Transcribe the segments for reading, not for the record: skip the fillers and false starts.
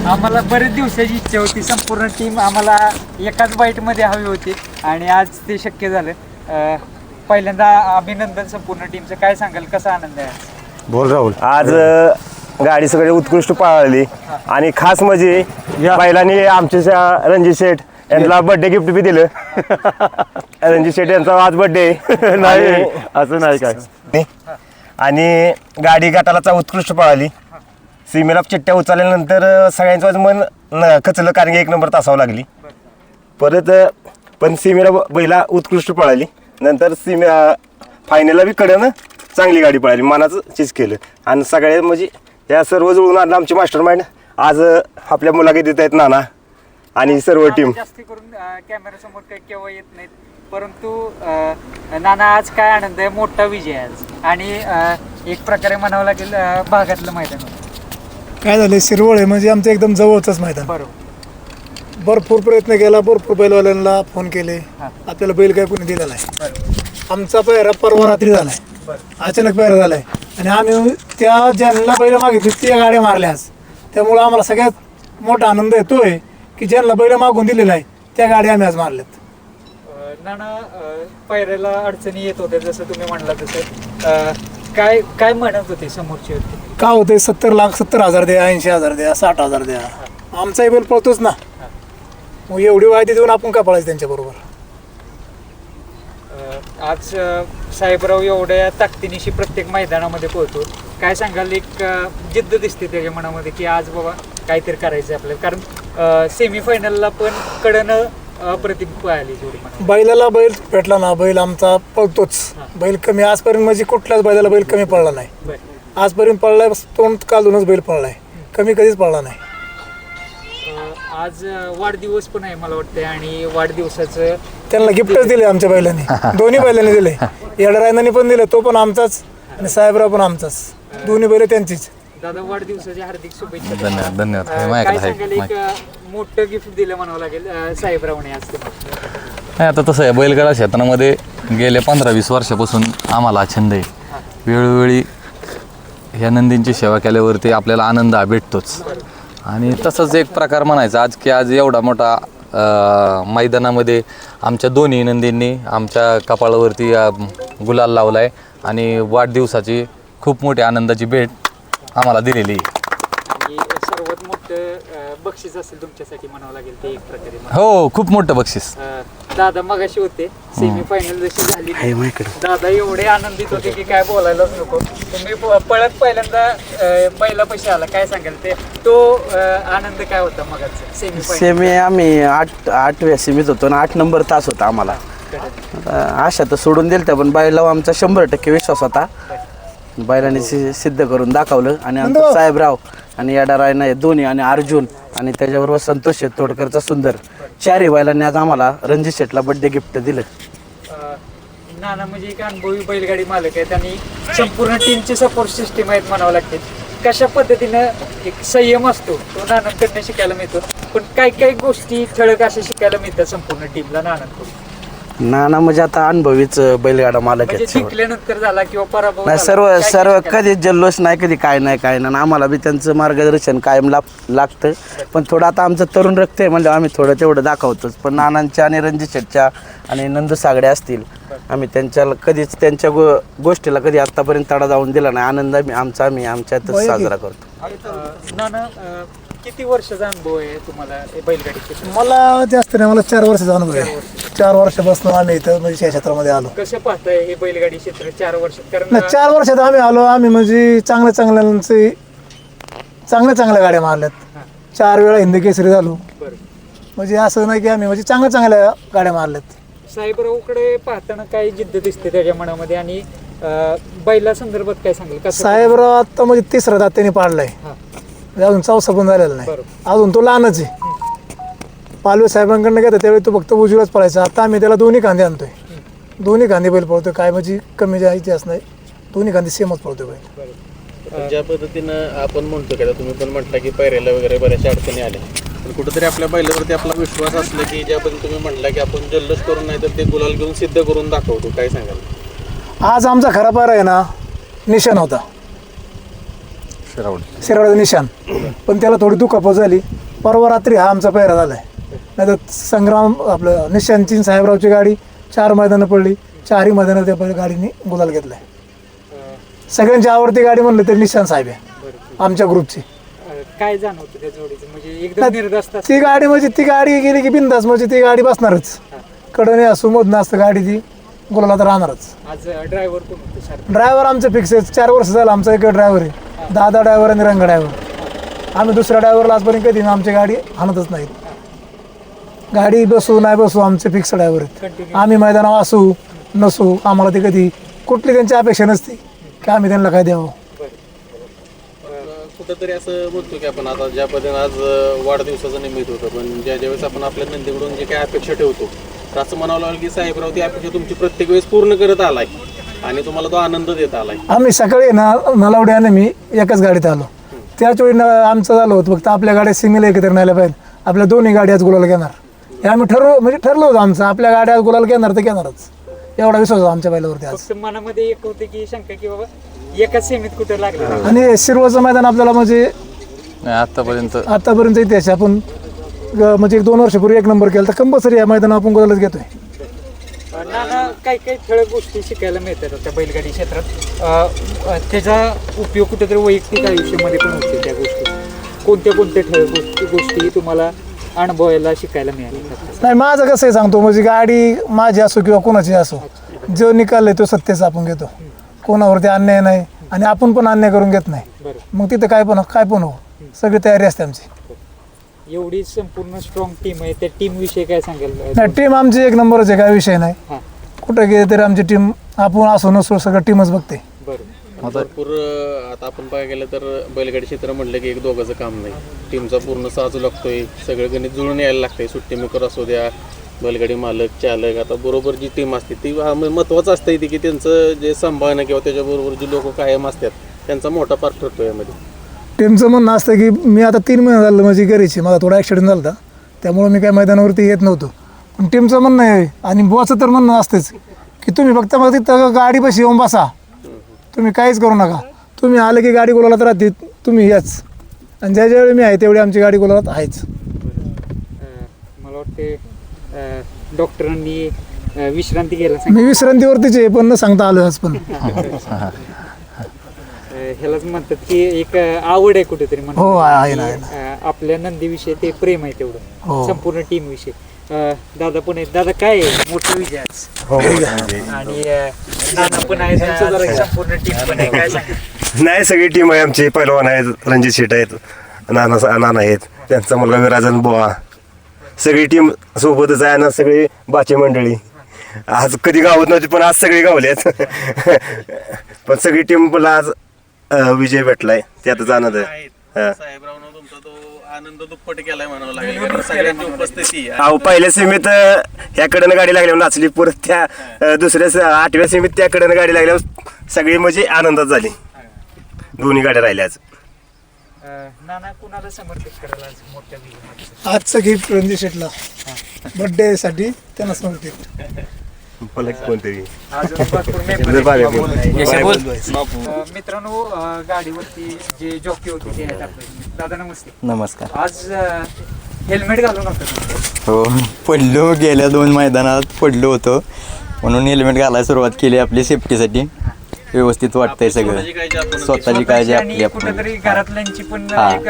आम्हाला बरेच दिवसाची इच्छा होती, संपूर्ण टीम आम्हाला एकाच बाईटमध्ये हवी होती आणि आज ते शक्य झालं. पहिल्यांदा अभिनंदन संपूर्ण टीमचं. काय सांगाल, कसा आनंद आहे बोल राहुल. आज गाडी सगळी उत्कृष्ट पळाली आणि खास म्हणजे बैलांनी आमचे रणजित शेठ यांना बर्थडे गिफ्ट बी दिलं. रणजित शेठ यांचा आज बर्थडे नाही असं नाही काय. आणि गाडी गटाला उत्कृष्ट पळाली. सीमेला चिट्ट्या उचलल्यानंतर सगळ्यांचं आज मन खचलं, कारण की 1 नंबर तासावं लागली. परत पण सीमेला बैला उत्कृष्ट पळाली. नंतर सीमे फायनलला बी कडनं चांगली गाडी पळाली, मनाचं चीज केलं. आणि सगळे म्हणजे या सर्व जुळून आणलं आमचे मास्टर माइंड. आज आपल्या मुलाखतीत आहेत नाना आणि सर्व टीम. जास्ती करून कॅमेऱ्यासमोर काही केव्हा येत नाहीत, परंतु नाना आज काय आनंद आहे, मोठा विजय आज. आणि एक प्रकारे म्हणावं लागेल भागातलं मैदान होतं. काय झालं, शिरवळ आहे म्हणजे आमचं एकदम जवळचंच मैदान. बरोबर. भरपूर प्रयत्न केला, भरपूर बैलवाल्यांना फोन केले, आपल्याला बैल काय कोणी दिला नाही. आमचा पैरा परवा रात्री झालाय, अचानक पैरा झालाय आणि आम्ही त्या ज्यांना बैल मागितली त्या गाड्या मारल्या आज. त्यामुळं आम्हाला सगळ्यात मोठा आनंद येतोय की ज्यांना बैल मागून दिलेला आहे त्या गाड्या आम्ही आज मारल्यात. नाना, पैऱ्याला अडचणी येत होत्या जसं तुम्ही म्हणला तसं. काय काय म्हणत होते समोरचे होते? का होते 70,70,000 द्या, 80,000 द्या, 60,000 द्या. आमचाही बैल पळतोच ना, मग एवढी वायदी देऊन आपण का पळायचं त्यांच्याबरोबर. आज साहेबराव एवढ्या ताकदीनिशी प्रत्येक मैदानामध्ये पोहतो. काय सांगाल, एक जिद्द दिसते त्याच्या मनामध्ये की आज बाबा काहीतरी करायचं आहे आपल्याला. कारण सेमीफायनलला पण कडनं अप्रतिम पळाली जोडी. बैलाला बैल भेटला ना, बैल आमचा पळतोच. बैल कमी आजपर्यंत म्हणजे कुठल्याच बैलाला बैल कमी पडला नाही. आजपर्यंत पळलाय, तोंड काढूनच बैल पळलाय, कमी कधीच पळला नाही. आज वाढदिवस पण आहे मला वाटतं, आणि वाढदिवसाचं त्यांना गिफ्टच दिले आमच्या बैलांनी. दोन्ही बैलांनी दिले, येडरायनाने पण दिले, तो पण आमचाच आणि साहेबराव पण आमचाच. दोन्ही बैल त्यांचीच. दादा, वाढदिवसाच्या हार्दिक शुभेच्छा. धन्यवाद धन्यवाद. काय सांगाल, एक मोठं गिफ्ट दिलं म्हणावं लागेल साहेबरावने आज तुम्हाला. नाही, आता तसं आहे, बैलगाडा क्षेत्रामध्ये गेल्या 15-20 वर्षापासून आम्हाला हा छंद आहे. वेळोवेळी ह्या नंदींची सेवा केल्यावरती आपल्याला आनंद हा भेटतोच. आणि तसंच एक प्रकार म्हणायचा आज की आज एवढा मोठा मैदानामध्ये आमच्या दोन्ही नंदींनी आमच्या कपाळावरती गुलाल लावला आहे आणि वाढदिवसाची खूप मोठी आनंदाची भेट आम्हाला दिलेली आहे. आणि सर्वात मोठं बक्षीस असेल तुमच्यासाठी म्हणावं लागेल ते एक प्रकारे. हो, खूप मोठं बक्षीस. दादा मगाशी होते, सेमीफायनल जशी झाली दादा एवढे आनंदित होते की काय बोलायलाच नको. तुम्ही पळत पहिल्यांदा बैलापाशी आला, काय सांगाल ते तो आनंद काय होता मगाचा सेमीफायनल? सेमी आम्ही 8व्या सेमीत होतो ना, 8 नंबर तास होता आम्हाला. आशा तर सोडून दिल, पण बैलावर आमचा 100% विश्वास होता. बैलाने सिद्ध करून दाखवलं. आणि आमचं साहेबराव आणि येडारायना दोन्ही आणि अर्जुन आणि त्याच्याबरोबर संतोष तोडकरचा सुंदर, 4ही बैलांनी आज आम्हाला रणजित शेठला बर्थडे गिफ्ट दिलं. नाना म्हणजे एक अनुभवी बैलगाडी मालक आहेत आणि संपूर्ण टीमची सपोर्ट सिस्टीम आहेत म्हणावं लागते. कशा पद्धतीनं एक संयम असतो तो नानांकडनं शिकायला मिळतो, पण काही काही गोष्टी ठळक अशा शिकायला मिळतात संपूर्ण टीमला नानांकडून. नाना म्हणजे आता अनुभवीच बैलगाडा मालक आहेत. जिंकल्यानंतर झाला किंवा पराभव नाही, सर्व कधी जल्लोष नाही, कधी काय नाही. आम्हाला बी त्यांचं मार्गदर्शन कायम लागतं. पण थोडं आता आमचं तरुण रक्त आहे म्हणजे आम्ही थोडं तेवढं दाखवतोच. पण नानांच्या आणि रणजित शेठच्या आणि नंदू सागडे असतील, आम्ही कधीच त्यांच्या गोष्टीला कधी आतापर्यंत तडा जाऊन दिला नाही. आनंद आम्ही आमच्यातच साजरा करतो. नाना, किती वर्षाचा अनुभव आहे तुम्हाला बैलगाडीचा? मला जास्त नाही, मला 4 वर्षाचा अनुभव आहे. 4 वर्षापासून आम्ही इथं म्हणजे या क्षेत्रामध्ये आलो. कसं पाहताय हे बैलगाडी क्षेत्र 4 वर्षात? कारण नाही, 4 वर्षात आम्ही आलो. आम्ही म्हणजे चांगल्या गाड्या मारल्यात. 4 वेळा हिंद केसरी झालो. म्हणजे असं नाही की आम्ही म्हणजे चांगल्या गाड्या मारल्यात. साहेबरावकडे पाहताना काय जिद्द दिसते त्याच्या मनामध्ये, आणि बैला संदर्भात काय सांगेल? साहेबराव आता म्हणजे 3रा दात त्यांनी पाडलाय, अजून 4सा पण झालेला नाही. अजून तो लहानच आहे. पालवे साहेबांकडनं घेतात त्यावेळी तो फक्त उजवीलाच पळायचा. आता आम्ही त्याला दोन्ही कांदे आणतोय, दोन्ही कांदे बैल पळतोय. काय म्हणजे कमी जायची असं नाही, दोन्ही कांदे सेमच पळतोय बैल. ज्या पद्धतीनं आपण म्हणतो की तुम्ही पण म्हटलं की पैऱ्याला वगैरे बऱ्याचशा अडचणी आल्या, पण कुठेतरी आपल्या बैलावरती आपला विश्वास असला की ज्या पद्धतीने तुम्ही म्हटला की आपण जल्लोष करून नाही तर ते गुलाल घेऊन सिद्ध करून दाखवतो, काय सांगाल? आज आमचा खरा पायरा आहे ना, निशाण होता, शिरावडचा निशाण. पण त्याला थोडी दुखापत झाली, परवा रात्री हा आमचा पहिरा झालाय. नाही तर संग्राम आपलं निशांत साहेबरावची गाडी 4 मैदानं पडली, 4ही मैदानं त्या गाडीने गुलाल घेतलाय. सगळ्यांची आवडती गाडी म्हणलं तरी निशांत साहेब आहे आमच्या ग्रुपची. काय जाणवतं त्या जोडीचं, म्हणजे एकदम निर्दस्त ती गाडी म्हणजे ती गाडी गेली की बिंदास म्हणजे ती गाडी बसणारच. कडने असू मधनं असतं गाडी ती गुलाला तर राहणारच. आज ड्रायव्हर कोण होते सर? ड्रायव्हर आमचं फिक्स आहे. 4 वर्ष झालं आमचा एक ड्रायव्हर आहे, दादा ड्रायव्हर आणि रंग ड्रायव्हर. आम्ही दुसऱ्या ड्रायव्हरला आजपर्यंत कधी आमची गाडी हाणतच नाहीत. गाडी बसू नाही बसू आमचे फिक्स ड्रायव्हर आहेत. आम्ही मैदानावर असू नसू आम्हाला ते कधी कुठली त्यांची अपेक्षा नसते की आम्ही त्यांना काय द्यावं. कुठंतरी असं म्हणतो की आपण आता ज्या पद्धतीने आज वाढदिवसाचं निमित्त होतं, पण ज्यावेळेस आपण आपल्या नंदीकडून जे काही अपेक्षा ठेवतो तर असं म्हणावं लागेल की साहेबराव ती अपेक्षा तुमची प्रत्येक वेळेस पूर्ण करत आलाय आणि तुम्हाला तो आनंद देत आलाय. आम्ही सकाळी नलावड्याने मी एकाच गाडीत आलो. त्याच वेळी आमचं झालं होतं फक्त आपल्या गाड्या सिंगल एकत्र न्यायला पाहिजे, आपल्या दोन्ही गाड्या आज गुलाल घेणार हे आम्ही ठरलं होतं आमचं. आपल्या गाड्या आज गुलाल घेणार तर घेणारच एवढा विश्वास होता आमच्या बैलावरती. आज फक्त मनामध्ये एक होते की शंका की बाबा एकाच सेमीत कुठे लागलं. आणि शिरवळचं मैदान आपल्याला म्हणजे आतापर्यंत इतिहास आपण म्हणजे 2 वर्षापूर्वी 1 नंबर केला तर कंपल्सरी या मैदान आपण गुलालच घेतोय. नाना काही काही ठळक गोष्टी शिकायला मिळतात त्या बैलगाडी क्षेत्रात. त्याचा उपयोग कुठेतरी वैयक्तिक आयुष्यामध्ये पण होते त्या गोष्टी. कोणत्या ठळक गोष्टी तुम्हाला अनुभवायला शिकायला मिळाल्या? नाही माझं कसं आहे सांगतो, म्हणजे गाडी माझी असो किंवा कोणाची असो, जो निकाल आहे तो सत्तेचा आपण घेतो. कोणावरती अन्याय नाही आणि आपण पण अन्याय करून घेत नाही. मग तिथं काय पण हो सगळी तयारी असते आमची. एवढी संपूर्ण स्ट्रॉंग टीम आहे, त्या टीम विषयी काय सांगाल? नाही टीम आमची 1 नंबरच आहे, काय विषय नाही. कुठं गेले तरी आमची टीम आपण असो नसो सगळं टीमच बघते. भरपूर आता आपण बघायला गेलं तर बैलगाडी क्षेत्र म्हटलं की एक दोघांचं काम नाही, टीमचा पूर्ण साजू लागतोय, सगळं गणित जुळून यायला लागतंय. सुट्टी मेकर असू द्या, बैलगाडी मालक, चालक, आता बरोबर जी टीम असते ती महत्त्वाचं असतं इथे की त्यांचं जे सांभाळणं किंवा त्याच्याबरोबर जी लोक कायम असतात त्यांचा मोठा पार्ट ठरतो यामध्ये. टीमचं म्हणणं असतं की मी आता 3 महिने झालं माझी घरीची, माझा थोडा ॲक्सिडेंट झाला होता त्यामुळे मी काय मैदानावरती येत नव्हतो. पण टीमचं म्हणणं आहे आणि बुवाचं तर म्हणणं असतेच की तुम्ही फक्त मग तिथं गाडीपाशी येऊन बसा, तुम्ही काहीच करू नका. तुम्ही आलं की गाडी गुलालात राहते, तुम्ही याच. आणि ज्यावेळी मी आहे तेवढी आमची गाडी गुलालात आहेच. मला वाटते डॉक्टरांनी विश्रांती घ्यायला मी विश्रांतीवरतीच आहे पण न सांगता आलो आज. पण ह्यालाच म्हणतात की एक आवड आहे कुठेतरी हो आहे ना. आपल्या नंदीविषयी ते प्रेम आहे तेवढं हो. संपूर्ण टीम विषयी. दादा पण आहेत. दादा काय आहे मोठं विजय आज. आणि नाना पण आहे, संपूर्ण टीम पण आहे, काय सांगा? नाही सगळी टीम आहे आमची. पहिलवान आहेत, रणजित शेट आहेत, नाना आहेत, त्यांचा मुलगा विराजन बुवा, सगळी टीम सोबतच आहे ना. सगळी बाचे मंडळी आज कधी गावत नव्हती पण आज सगळी गावल्यात. पण सगळी टीम मला आज विजय भेटलाय त्यातच आनंद आहे. साहेबरावनं तुमचा तो आनंद दुप्पट केलाय म्हणावं लागेल, कारण सगळ्यांची उपस्थिती आहे. अहो पहिल्या सीमेत ह्याकडनं गाडी लागल्यावर नाचली, परत त्या दुसऱ्या 8व्या सीमेत त्याकडनं गाडी लागल्यावर सगळी म्हणजे आनंदात झाली. दोन्ही गाड्या राहिल्याच. नाना कुणाला समर्पित करायला आज मोठ्या विजय? आजचं गिफ्ट रणजित शेटला बर्थडे साठी त्यांना समर्पित. कोणतरी मित्रांनो गाडीवरती जे जॉकी होते ते आहेत आपले. दादा नमस्ते. नमस्कार. आज हेल्मेट घालून होतं. हो पडलो, गेल्या 2 मैदानात पडलो होतो म्हणून हेल्मेट घालायला सुरुवात केली आपली सेफ्टीसाठी. व्यवस्थित वाटतंय सगळं, स्वतःची काळजी आपली आपण. कुठेतरी घरातल्यांची पण एक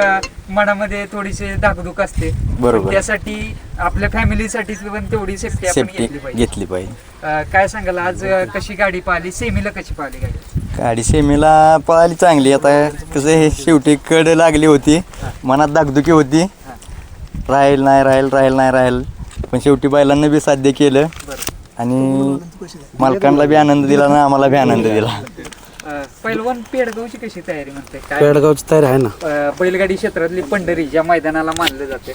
मनामध्ये थोडीशी धाकधूक असते. बरोबर. त्यासाठी आपल्या फॅमिलीसाठी पण तेवढी सेफ्टी आपण सेफ्टी घेतली पाहिजे. घेतली पाहिजे. काय सांगाल आज कशी गाडी पाहिली, सेमीला कशी पाहिली गाडी? गाडी सेमीला पळाली चांगली. आता कसं हे शेवटी कड लागली होती, मनात धाकधुकी होती, राहील पण शेवटी बैलांना बी साध्य केलं आणि मालकांना बी आनंद दिला ना आम्हाला बी आनंद दिला. पहिलवान पेडगावची कशी तयारी म्हणते? काय पेडगावची तयारी आहे ना. बैलगाडी क्षेत्रातली पंढरी ज्या मैदानाला मानलं जाते,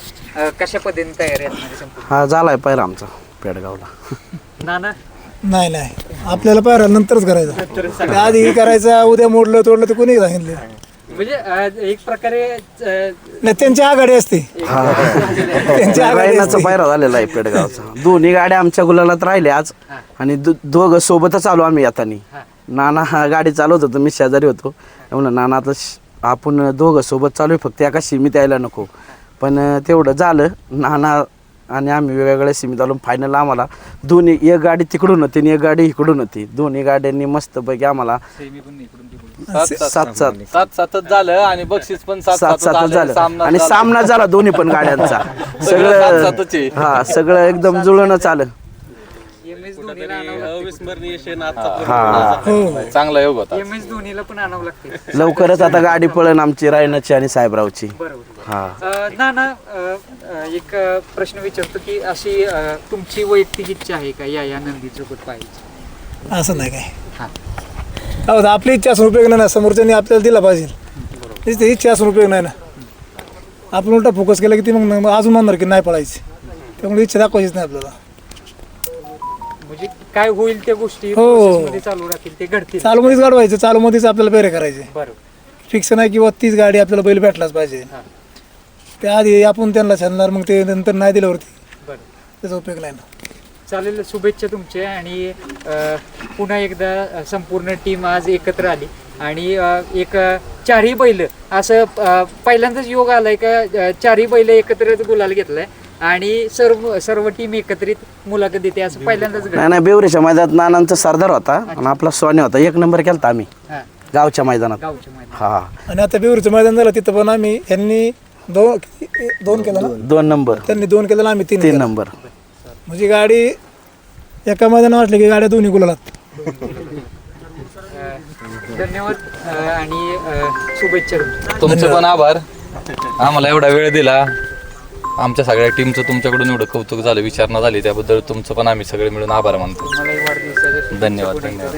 कशा पद्धतीने तयारी असणार संपूर्ण? हा झालाय पहिला आमचा पेडगावला. नाना नाही आपल्याला पायऱ्या नंतरच करायचं, आधी करायचं. उद्या मोडलं तोडलं तर कोणी सांगितलं म्हणजे एक प्रकारे नाही, त्यांची आघाडी असते. त्यांची आघाडी रायनाचा असते. पायरा झालेला आहे पेडगावचा. दोन्ही गाड्या आमच्या गुलालात राहिल्या आज आणि दोघं सोबतच आलो आम्ही येतानी. नाना गाडी चालवत होतो, मी शेजारी होतो. म्हणून नाना आता आपण दोघं सोबत चालू आहे, फक्त एका सीमित यायला नको. पण तेवढं झालं. नाना आणि आम्ही वेगवेगळ्या सीमित आलो. फायनल आम्हाला दोन्ही, एक गाडी तिकडून होती आणि एक गाडी इकडून होती. दोन्ही गाड्यांनी मस्तपैकी आम्हाला सातच झालं आणि बक्षीस पण सातच झालं आणि सामना झाला दोन्ही पण गाड्यांचा. सगळं हा सगळं एकदम जुळूनच आलं. MS धोनीला आणावं लागते. अविस्मरणीय क्षण आजचा चांगला योग होता. MS धोनीला पण आणावं लागते. लवकरच आता गाडी पळण आमची रायनाची आणि साहेबरावची. बरोबर. हा नाना, एक प्रश्न विचारतो की अशी तुमची वैयक्तिक इच्छा आहे का या नंदीसोबत पाहायची? असं नाही काय. हा. काय होतं, आपली इच्छा असून उपयोग नाही ना, समोरच्यानी आपल्याला दिला पाहिजे. ती इच्छा असून उपयोग नाही ना. आपण उलटा फोकस केला की ती मग अजून म्हणणार की नाही पळायची. त्यामुळे इच्छा दाखवायचीच नाही आपल्याला. म्हणजे काय होईल त्या गोष्टी हो. process मध्ये चालू राहतील, ते घडतील. चालूमध्येच गाडवायचं, चालूमध्येच आपल्याला पेरे करायचे. बरोबर. फिक्स नाही किंवा तीच गाडी आपल्याला बैल भेटलाच पाहिजे. त्याआधी आपण त्यांना छानणार, मग ते नंतर नाही दिल्यावरती बरं. त्याचा उपयोग नाही ना. चालेल, शुभेच्छा तुमच्या. आणि पुन्हा एकदा संपूर्ण टीम आज एकत्र आली आणि एक चारही बैल असं पहिल्यांदाच योग आलाय का चारही बैल एकत्र गुलाल घेतलाय आणि सर्व टीम एकत्रित मुलाखत देते, असं पहिल्यांदाच घडलं. नाही बेवरेच्या मैदानात नानांचा सरदार होता आणि आपला सोन्या होता. 1 नंबर केलता आम्ही हा, गावच्या मैदानात. गावच्या मैदानात. हा आणि आता बिवरीचं मैदान झालं तिथं पण आम्ही यांनी दोन केलं ना, 2 नंबर त्यांनी 2 केलं, आम्ही 3 3 नंबर. म्हणजे गाडी एका मैदानात वाटली की गाड्या दोन्ही गुलालात. धन्यवाद आणि शुभेच्छा तुमच्या. तुमचे पण आभार. आम्हाला एवढा वेळ दिला. आमच्या सगळ्या टीमचं तुमच्याकडून एवढं कौतुक झालं, विचारणा झाली, त्याबद्दल तुमचं पण आम्ही सगळे मिळून आभार मानतो. मलाही वाढदिवसाच्या धन्यवाद.